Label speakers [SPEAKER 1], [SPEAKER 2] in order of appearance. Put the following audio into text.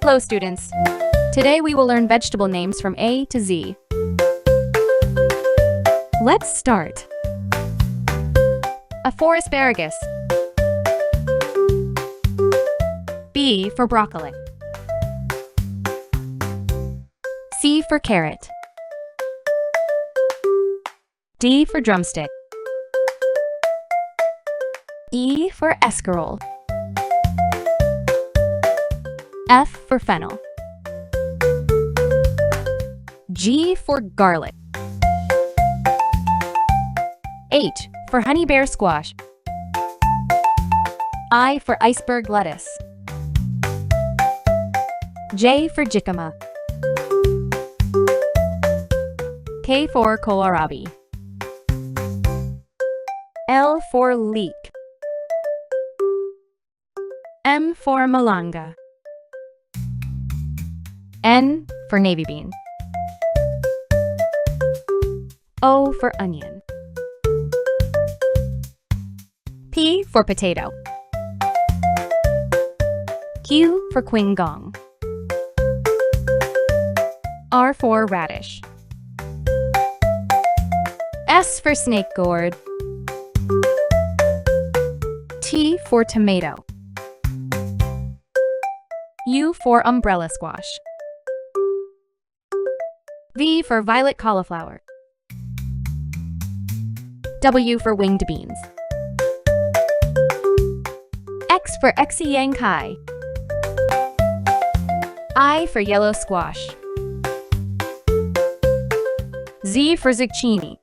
[SPEAKER 1] Hello students! Today we will learn vegetable names from A to Z. Let's start. A for asparagus. B for broccoli. C for carrot. D for drumstick. E for escarole. F for fennel. G for garlic. H for honey bear squash. I for iceberg lettuce. J for jicama. K for kohlrabi. L for leek. M for malanga. N for navy bean. O for onion. P for potato. Q for Quinggong. R for radish. S for snake gourd. T for tomato. U for umbrella squash. V for violet cauliflower. W for winged beans. X for Yang kai. I for yellow squash. Z for zucchini.